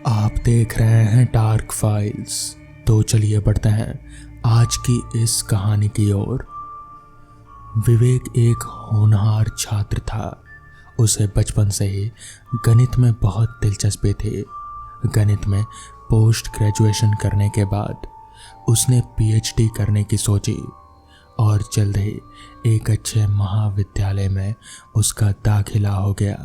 आप देख रहे हैं डार्क फाइल्स। तो चलिए बढ़ते हैं आज की इस कहानी की ओर। विवेक एक होनहार छात्र था। उसे बचपन से ही गणित में बहुत दिलचस्पी थी। गणित में पोस्ट ग्रेजुएशन करने के बाद उसने पीएचडी करने की सोची और जल्द ही एक अच्छे महाविद्यालय में उसका दाखिला हो गया।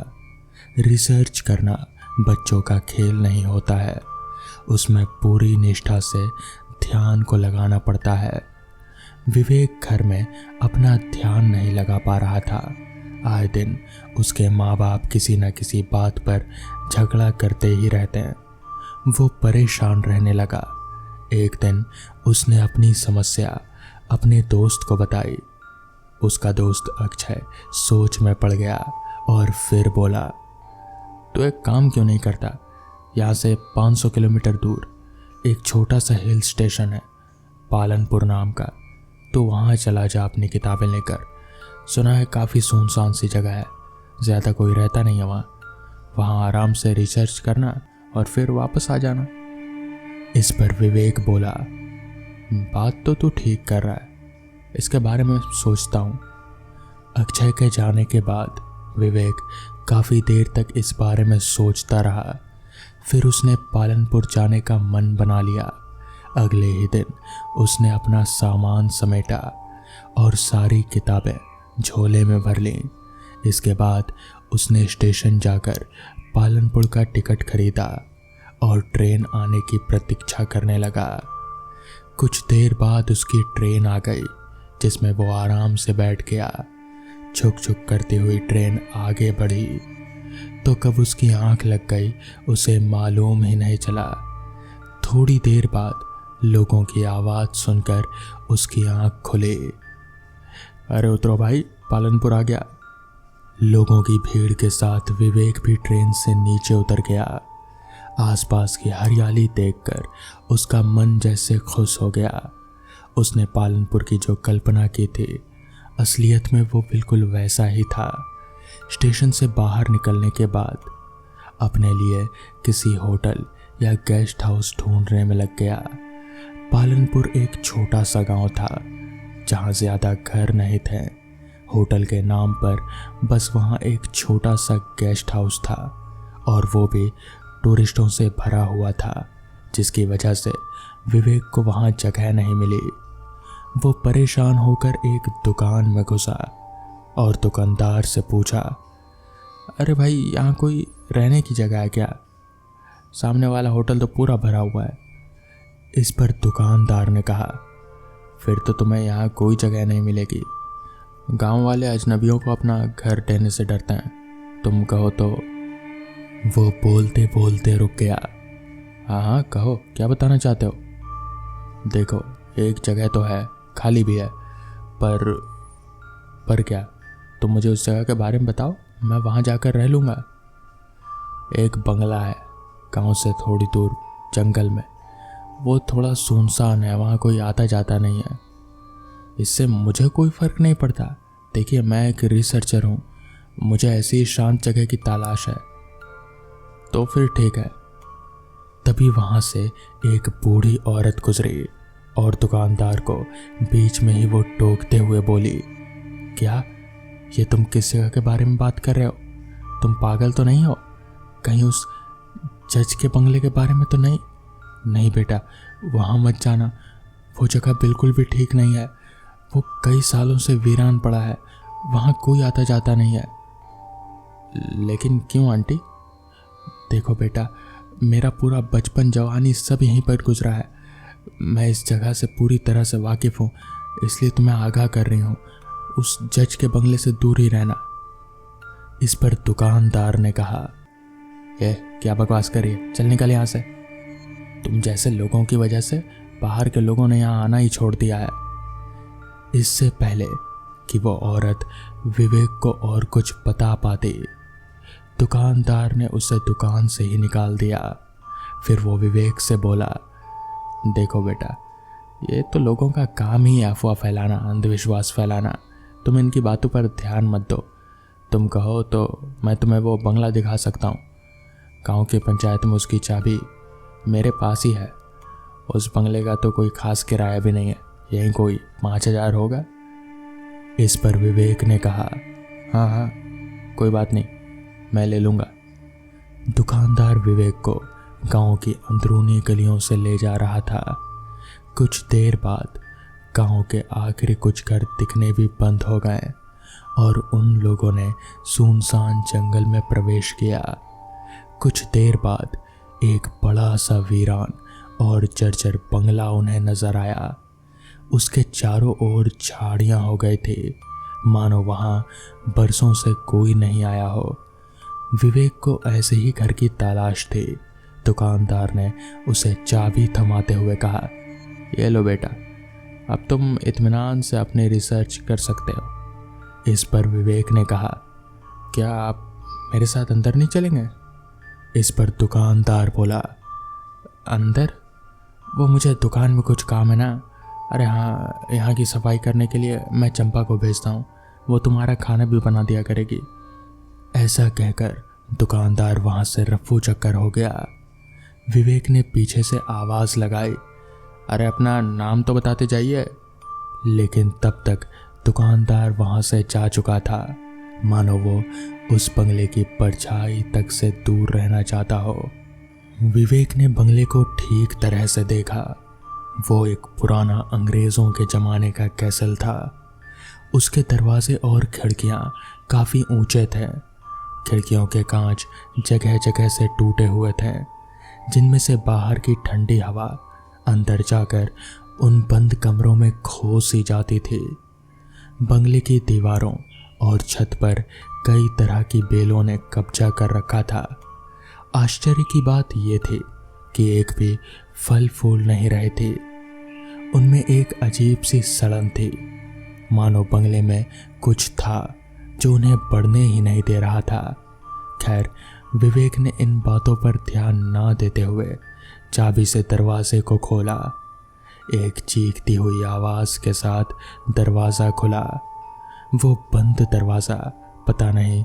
रिसर्च करना बच्चों का खेल नहीं होता है, उसमें पूरी निष्ठा से ध्यान को लगाना पड़ता है। विवेक घर में अपना ध्यान नहीं लगा पा रहा था। आए दिन उसके माँ बाप किसी न किसी बात पर झगड़ा करते ही रहते हैं। वो परेशान रहने लगा। एक दिन उसने अपनी समस्या अपने दोस्त को बताई। उसका दोस्त अक्षय सोच में पड़ गया और फिर बोला, तो एक काम क्यों नहीं करता? यहाँ से 500 किलोमीटर दूर एक छोटा सा हिल स्टेशन है, पालनपुर नाम का। तो वहाँ चला जा अपनी किताबें लेकर। सुना है काफ़ी सुनसान सी जगह है, ज़्यादा कोई रहता नहीं है वहाँ आराम से रिसर्च करना और फिर वापस आ जाना। इस पर विवेक बोला, बात तो तू ठीक कर रहा है, इसके बारे में सोचता हूँ। अक्षय के जाने के बाद विवेक काफ़ी देर तक इस बारे में सोचता रहा। फिर उसने पालनपुर जाने का मन बना लिया। अगले ही दिन उसने अपना सामान समेटा और सारी किताबें झोले में भर लीं। इसके बाद उसने स्टेशन जाकर पालनपुर का टिकट खरीदा और ट्रेन आने की प्रतीक्षा करने लगा। कुछ देर बाद उसकी ट्रेन आ गई, जिसमें वो आराम से बैठ गया। छुक छुक करती हुई ट्रेन आगे बढ़ी तो कब उसकी आंख लग गई उसे मालूम ही नहीं चला। थोड़ी देर बाद लोगों की आवाज़ सुनकर उसकी आंख खुली। अरे उतरो भाई, पालनपुर आ गया। लोगों की भीड़ के साथ विवेक भी ट्रेन से नीचे उतर गया। आसपास की हरियाली देखकर उसका मन जैसे खुश हो गया। उसने पालनपुर की जो कल्पना की थी, असलियत में वो बिल्कुल वैसा ही था। स्टेशन से बाहर निकलने के बाद अपने लिए किसी होटल या गेस्ट हाउस ढूंढने में लग गया। पालनपुर एक छोटा सा गांव था जहां ज़्यादा घर नहीं थे। होटल के नाम पर बस वहां एक छोटा सा गेस्ट हाउस था और वो भी टूरिस्टों से भरा हुआ था, जिसकी वजह से विवेक को वहां जगह नहीं मिली। वो परेशान होकर एक दुकान में घुसा और दुकानदार से पूछा, अरे भाई, यहाँ कोई रहने की जगह है क्या? सामने वाला होटल तो पूरा भरा हुआ है। इस पर दुकानदार ने कहा, फिर तो तुम्हें यहाँ कोई जगह नहीं मिलेगी। गांव वाले अजनबियों को अपना घर देने से डरते हैं, तुम कहो तो। वो बोलते बोलते रुक गया। हाँ, कहो, क्या बताना चाहते हो? देखो, एक जगह तो है, खाली भी है, पर क्या? तुम मुझे उस जगह के बारे में बताओ, मैं वहाँ जाकर रह लूँगा। एक बंगला है गांव से थोड़ी दूर जंगल में। वो थोड़ा सुनसान है, वहाँ कोई आता जाता नहीं है। इससे मुझे कोई फ़र्क नहीं पड़ता। देखिए, मैं एक रिसर्चर हूँ, मुझे ऐसी शांत जगह की तलाश है। तो फिर ठीक है। तभी वहाँ से एक बूढ़ी औरत गुजरी और दुकानदार को बीच में ही वो टोकते हुए बोली, क्या ये तुम किस जगह के बारे में बात कर रहे हो? तुम पागल तो नहीं हो? कहीं उस जज के बंगले के बारे में तो नहीं? नहीं बेटा, वहाँ मत जाना, वो जगह बिल्कुल भी ठीक नहीं है। वो कई सालों से वीरान पड़ा है, वहाँ कोई आता जाता नहीं है। लेकिन क्यों आंटी? देखो बेटा, मेरा पूरा बचपन जवानी सब यहीं पर गुजरा है। मैं इस जगह से पूरी तरह से वाकिफ़ हूँ, इसलिए तुम्हें आगाह कर रही हूँ, उस जज के बंगले से दूर ही रहना। इस पर दुकानदार ने कहा, ये क्या बकवास करिए, चल निकल यहाँ से। तुम जैसे लोगों की वजह से बाहर के लोगों ने यहाँ आना ही छोड़ दिया है। इससे पहले कि वो औरत विवेक को और कुछ बता पाती, दुकानदार ने उसे दुकान से ही निकाल दिया। फिर वो विवेक से बोला, देखो बेटा, ये तो लोगों का काम ही अफवाह फैलाना, अंधविश्वास फैलाना। तुम इनकी बातों पर ध्यान मत दो। तुम कहो तो मैं तुम्हें वो बंगला दिखा सकता हूँ। गांव की पंचायत में उसकी चाबी मेरे पास ही है। उस बंगले का तो कोई खास किराया भी नहीं है, यहीं कोई 5,000 होगा। इस पर विवेक ने कहा, हाँ हाँ कोई बात नहीं, मैं ले लूँगा। दुकानदार विवेक को गांव की अंदरूनी गलियों से ले जा रहा था। कुछ देर बाद गांव के आखिरी कुछ घर दिखने भी बंद हो गए और उन लोगों ने सुनसान जंगल में प्रवेश किया। कुछ देर बाद एक बड़ा सा वीरान और जर्जर बंगला उन्हें नजर आया। उसके चारों ओर झाड़ियां हो गए थे, मानो वहां बरसों से कोई नहीं आया हो। विवेक को ऐसे ही घर की तलाश थी। दुकानदार ने उसे चाबी थमाते हुए कहा, ये लो बेटा, अब तुम इत्मीनान से अपनी रिसर्च कर सकते हो। इस पर विवेक ने कहा, क्या आप मेरे साथ अंदर नहीं चलेंगे? इस पर दुकानदार बोला, अंदर? वो मुझे दुकान में कुछ काम है ना। अरे हाँ, यहाँ की सफाई करने के लिए मैं चंपा को भेजता हूँ, वो तुम्हारा खाना भी बना दिया करेगी। ऐसा कहकर दुकानदार वहाँ से रफू चक्कर हो गया। विवेक ने पीछे से आवाज़ लगाई, अरे अपना नाम तो बताते जाइए। लेकिन तब तक दुकानदार वहाँ से जा चुका था, मानो वो उस बंगले की परछाई तक से दूर रहना चाहता हो। विवेक ने बंगले को ठीक तरह से देखा। वो एक पुराना अंग्रेज़ों के ज़माने का कैसल था। उसके दरवाजे और खिड़कियां काफ़ी ऊंचे थे। खिड़कियों के कांच जगह जगह से टूटे हुए थे, जिनमें से बाहर की ठंडी हवा अंदर जाकर उन बंद कमरों में खो सी जाती थी। बंगले की दीवारों और छत पर कई तरह की बेलों ने कब्जा कर रखा था। आश्चर्य की बात यह थी कि एक भी फल फूल नहीं रहे थे। उनमें एक अजीब सी सड़न थी, मानो बंगले में कुछ था जो उन्हें बढ़ने ही नहीं दे रहा था। खैर, विवेक ने इन बातों पर ध्यान ना देते हुए चाबी से दरवाजे को खोला। एक चीखती हुई आवाज़ के साथ दरवाज़ा खुला। वो बंद दरवाज़ा पता नहीं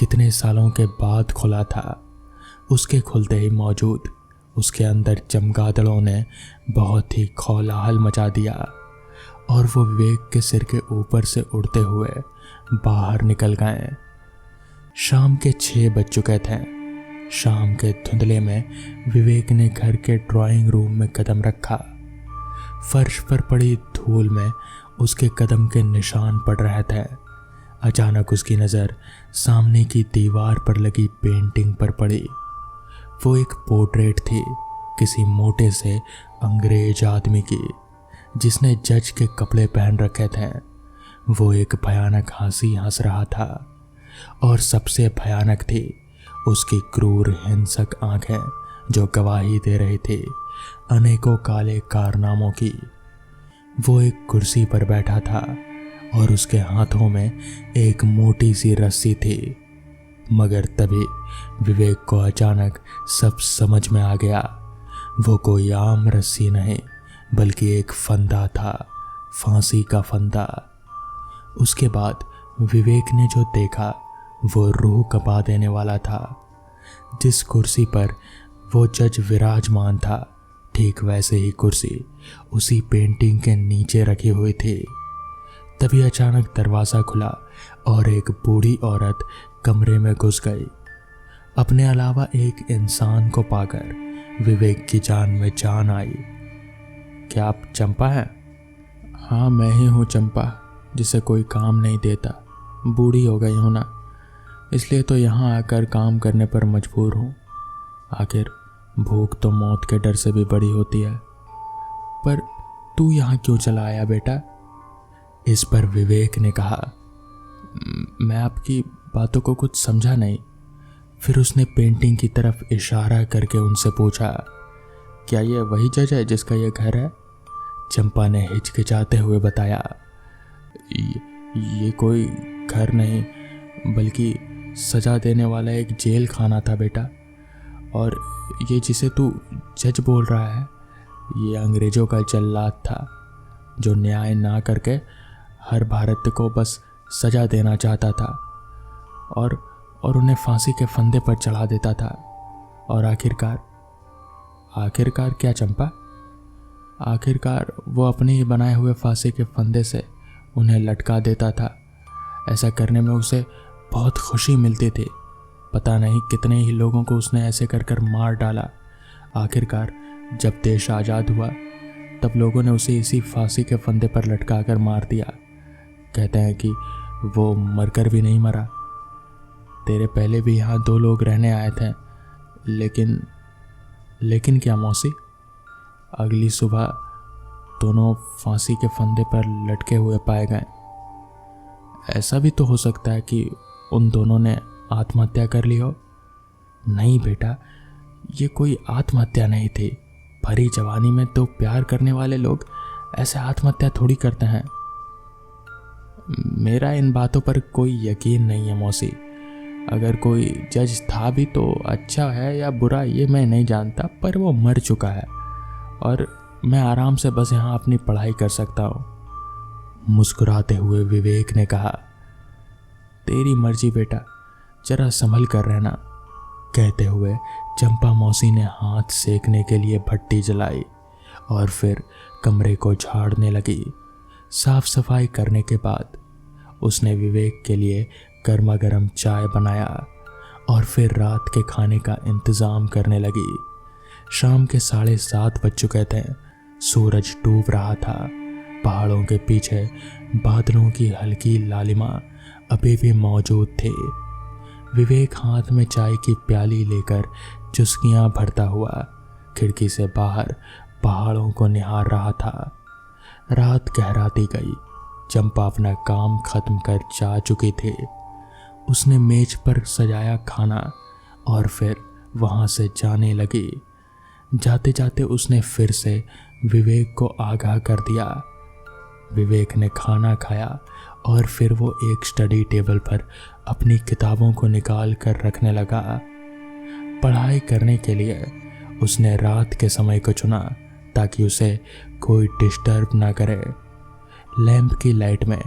कितने सालों के बाद खुला था। उसके खुलते ही मौजूद उसके अंदर चमगादड़ों ने बहुत ही खौलाहल मचा दिया और वो विवेक के सिर के ऊपर से उड़ते हुए बाहर निकल गए। शाम के 6 बज चुके थे। शाम के धुंधले में विवेक ने घर के ड्राइंग रूम में कदम रखा। फर्श पर पड़ी धूल में उसके कदम के निशान पड़ रहे थे। अचानक उसकी नज़र सामने की दीवार पर लगी पेंटिंग पर पड़ी। वो एक पोर्ट्रेट थी किसी मोटे से अंग्रेज आदमी की, जिसने जज के कपड़े पहन रखे थे। वो एक भयानक हंसी हंस रहा था और सबसे भयानक थी उसकी क्रूर हिंसक आंखें, जो गवाही दे रही थी अनेकों काले कारनामों की। वो एक कुर्सी पर बैठा था और उसके हाथों में एक मोटी सी रस्सी थी। मगर तभी विवेक को अचानक सब समझ में आ गया। वो कोई आम रस्सी नहीं, बल्कि एक फंदा था, फांसी का फंदा। उसके बाद विवेक ने जो देखा वो रूह कंपा देने वाला था। जिस कुर्सी पर वो जज विराजमान था, ठीक वैसे ही कुर्सी उसी पेंटिंग के नीचे रखी हुई थी। तभी अचानक दरवाज़ा खुला और एक बूढ़ी औरत कमरे में घुस गई। अपने अलावा एक इंसान को पाकर विवेक की जान में जान आई। क्या आप चंपा हैं? हाँ, मैं ही हूँ चंपा, जिसे कोई काम नहीं देता। बूढ़ी हो गई हूँ ना, इसलिए तो यहाँ आकर काम करने पर मजबूर हूँ। आखिर भूख तो मौत के डर से भी बड़ी होती है। पर तू यहाँ क्यों चला आया बेटा? इस पर विवेक ने कहा, मैं आपकी बातों को कुछ समझा नहीं। फिर उसने पेंटिंग की तरफ इशारा करके उनसे पूछा, क्या ये वही जज है जिसका ये घर है? चंपा ने हिचकिचाते हुए बताया, ये कोई घर नहीं, बल्कि सजा देने वाला एक जेल खाना था बेटा। और ये जिसे तू जज बोल रहा है, ये अंग्रेजों का जल्लाद था, जो न्याय ना करके हर भारतीय को बस सजा देना चाहता था और उन्हें फांसी के फंदे पर चढ़ा देता था। और आखिरकार क्या चंपा? आखिरकार वो अपने ही बनाए हुए फांसी के फंदे से उन्हें लटका देता था। ऐसा करने में उसे बहुत खुशी मिलती थी। पता नहीं कितने ही लोगों को उसने ऐसे कर कर मार डाला। आखिरकार जब देश आज़ाद हुआ तब लोगों ने उसे इसी फांसी के फंदे पर लटका कर मार दिया। कहते हैं कि वो मरकर भी नहीं मरा। तेरे पहले भी यहाँ 2 लोग रहने आए थे, लेकिन क्या मौसी? अगली सुबह दोनों फांसी के फंदे पर लटके हुए पाए गए। ऐसा भी तो हो सकता है कि उन दोनों ने आत्महत्या कर ली हो। नहीं बेटा, ये कोई आत्महत्या नहीं थी। भरी जवानी में 2 प्यार करने वाले लोग ऐसे आत्महत्या थोड़ी करते हैं। मेरा इन बातों पर कोई यकीन नहीं है मौसी। अगर कोई जज था भी तो अच्छा है या बुरा ये मैं नहीं जानता, पर वो मर चुका है और मैं आराम से बस यहाँ अपनी पढ़ाई कर सकता हूँ। मुस्कुराते हुए विवेक ने कहा, तेरी मर्जी बेटा, जरा संभल कर रहना। कहते हुए चंपा मौसी ने हाथ सेकने के लिए भट्टी जलाई और फिर कमरे को झाड़ने लगी। साफ सफाई करने के बाद उसने विवेक के लिए गर्मा गर्म चाय बनाया और फिर रात के खाने का इंतज़ाम करने लगी। शाम के 7:30 बज चुके थे। सूरज डूब रहा था। पहाड़ों के पीछे बादलों की हल्की लालिमा अभी भी मौजूद थी। विवेक हाथ में चाय की प्याली लेकर चुस्कियां भरता हुआ खिड़की से बाहर पहाड़ों को निहार रहा था। रात गहराती गई। चंपा अपना काम खत्म कर जा चुकी थी। उसने मेज पर सजाया खाना और फिर वहां से जाने लगी। जाते जाते उसने फिर से विवेक को आगाह कर दिया। विवेक ने खाना खाया और फिर वो एक स्टडी टेबल पर अपनी किताबों को निकाल कर रखने लगा। पढ़ाई करने के लिए उसने रात के समय को चुना ताकि उसे कोई डिस्टर्ब ना करे। लैंप की लाइट में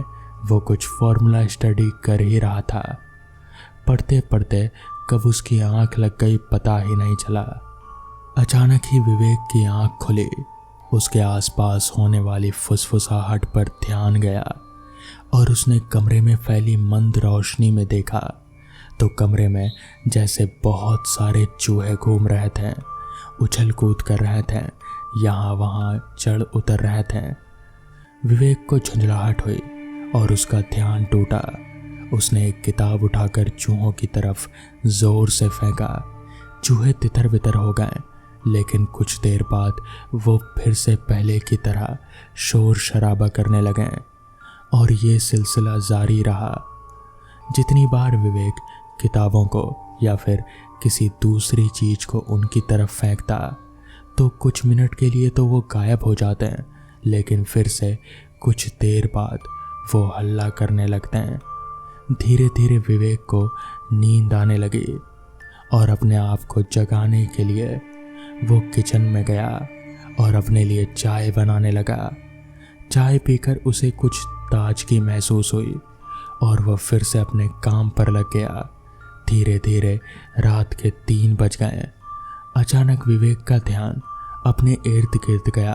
वो कुछ फॉर्मूला स्टडी कर ही रहा था। पढ़ते पढ़ते कब उसकी आंख लग गई पता ही नहीं चला। अचानक ही विवेक की आंख खुली। उसके आसपास होने वाली फुसफुसाहट पर ध्यान गया और उसने कमरे में फैली मंद रोशनी में देखा तो कमरे में जैसे बहुत सारे चूहे घूम रहे थे, उछल कूद कर रहे थे, यहाँ वहाँ चढ़ उतर रहे थे। विवेक को झुंझलाहट हुई और उसका ध्यान टूटा। उसने एक किताब उठाकर चूहों की तरफ जोर से फेंका। चूहे तितर बितर हो गए, लेकिन कुछ देर बाद वो फिर से पहले की तरह शोर शराबा करने लगे और ये सिलसिला जारी रहा। जितनी बार विवेक किताबों को या फिर किसी दूसरी चीज को उनकी तरफ फेंकता तो कुछ मिनट के लिए तो वो गायब हो जाते हैं, लेकिन फिर से कुछ देर बाद वो हल्ला करने लगते हैं। धीरे धीरे विवेक को नींद आने लगी और अपने आप को जगाने के लिए वो किचन में गया और अपने लिए चाय बनाने लगा। चाय पीकर उसे कुछ ताजगी महसूस हुई और वह फिर से अपने काम पर लग गया। धीरे धीरे रात के 3 बज गए। अचानक विवेक का ध्यान अपने इर्द गिर्द गया।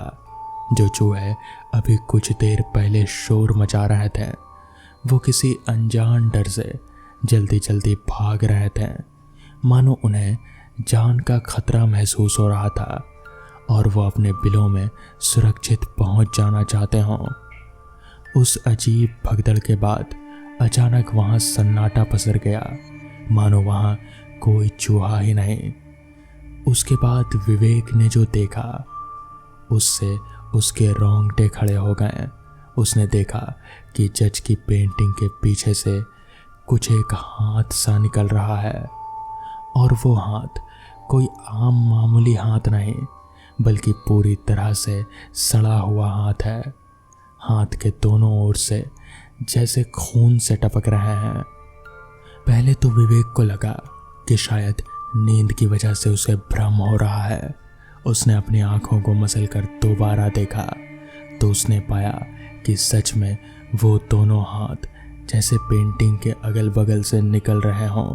जो चूहे अभी कुछ देर पहले शोर मचा रहे थे वो किसी अनजान डर से जल्दी जल्दी भाग रहे थे, मानो उन्हें जान का खतरा महसूस हो रहा था और वो अपने बिलों में सुरक्षित पहुंच जाना चाहते हों। उस अजीब भगदड़ के बाद अचानक वहां सन्नाटा पसर गया, मानो वहां कोई चूहा ही नहीं। उसके बाद विवेक ने जो देखा उससे उसके रोंगटे खड़े हो गए। उसने देखा कि जज की पेंटिंग के पीछे से कुछ एक हाथ सा निकल रहा है और वो हाथ कोई आम मामूली हाथ नहीं बल्कि पूरी तरह से सड़ा हुआ हाथ है। हाथ के दोनों ओर से जैसे खून से टपक रहे हैं। पहले तो विवेक को लगा कि शायद नींद की वजह से उसे भ्रम हो रहा है। उसने अपनी आंखों को मसलकर दोबारा देखा तो उसने पाया कि सच में वो दोनों हाथ जैसे पेंटिंग के अगल बगल से निकल रहे हों।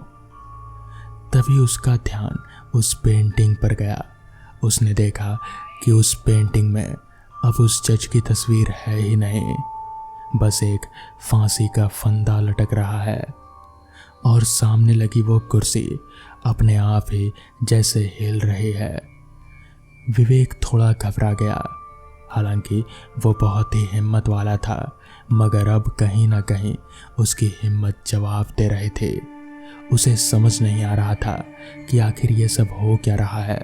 तभी उसका ध्यान उस पेंटिंग पर गया। उसने देखा कि उस पेंटिंग में अब उस जज की तस्वीर है ही नहीं, बस एक फांसी का फंदा लटक रहा है और सामने लगी वो कुर्सी अपने आप ही जैसे हिल रही है। विवेक थोड़ा घबरा गया। हालांकि वो बहुत ही हिम्मत वाला था, मगर अब कहीं ना कहीं उसकी हिम्मत जवाब दे रहे थे। उसे समझ नहीं आ रहा था कि आखिर ये सब हो क्या रहा है,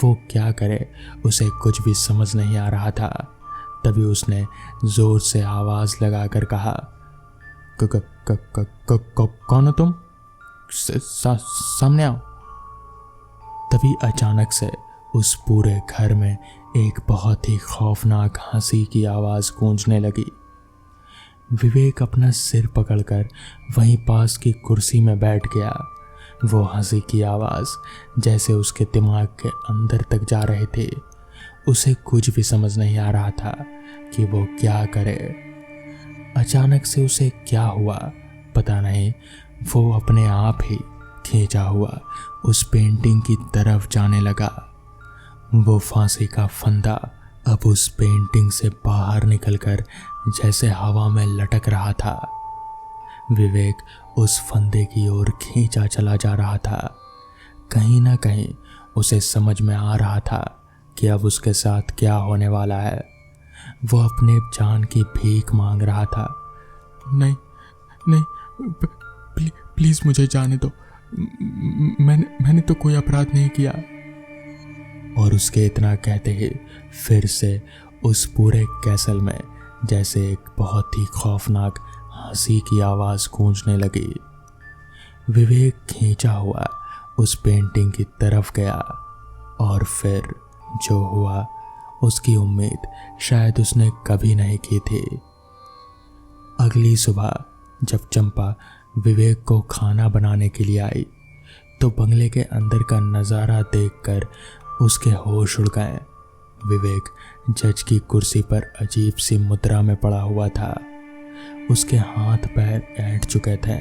वो क्या करे, उसे कुछ भी समझ नहीं आ रहा था। तभी उसने जोर से आवाज लगाकर कहा, कौन हो तुम? सामने आओ। तभी अचानक से उस पूरे घर में एक बहुत ही खौफनाक हंसी की आवाज गूंजने लगी। विवेक अपना सिर पकड़कर वहीं पास की कुर्सी में बैठ गया। वो हंसी की आवाज जैसे उसके दिमाग के अंदर तक जा रहे थे। उसे कुछ भी समझ नहीं आ रहा था कि वो क्या करे। अचानक से उसे क्या हुआ पता नहीं, वो अपने आप ही खींचा हुआ उस पेंटिंग की तरफ जाने लगा। वो फांसी का फंदा अब उस पेंटिंग से बाहर निकलकर जैसे हवा में लटक रहा था। विवेक उस फंदे की ओर खींचा चला जा रहा था। कहीं ना कहीं उसे समझ में आ रहा था कि अब उसके साथ क्या होने वाला है। वो अपने जान की भीख मांग रहा था। नहीं नहीं, प्लीज मुझे जाने दो, मैंने तो कोई अपराध नहीं किया। और उसके इतना कहते ही फिर से उस पूरे कैसल में जैसे एक बहुत ही खौफनाक हंसी की आवाज गूंजने लगी। विवेक खींचा हुआ उस पेंटिंग की तरफ गया और फिर जो हुआ उसकी उम्मीद शायद उसने कभी नहीं की थी। अगली सुबह जब चंपा विवेक को खाना बनाने के लिए आई तो बंगले के अंदर का नज़ारा देखकर उसके होश उड़ गए। विवेक जज की कुर्सी पर अजीब सी मुद्रा में पड़ा हुआ था। उसके हाथ पैर ऐंठ चुके थे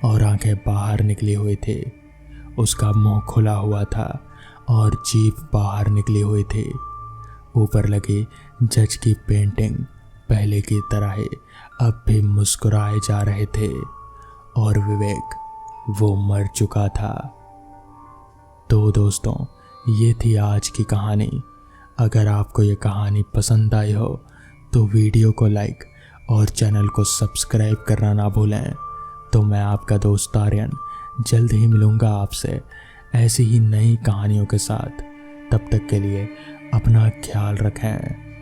और आंखें बाहर निकली हुई थी। उसका मुंह खुला हुआ था और जीभ बाहर निकली हुई थी। ऊपर लगी जज की पेंटिंग पहले की तरह ही अब भी मुस्कुराए जा रहे थे और विवेक वो मर चुका था। तो दोस्तों, ये थी आज की कहानी। अगर आपको ये कहानी पसंद आई हो तो वीडियो को लाइक और चैनल को सब्सक्राइब करना ना भूलें। तो मैं आपका दोस्त आर्यन जल्द ही मिलूँगा आपसे ऐसी ही नई कहानियों के साथ। तब तक के लिए अपना ख्याल रखें।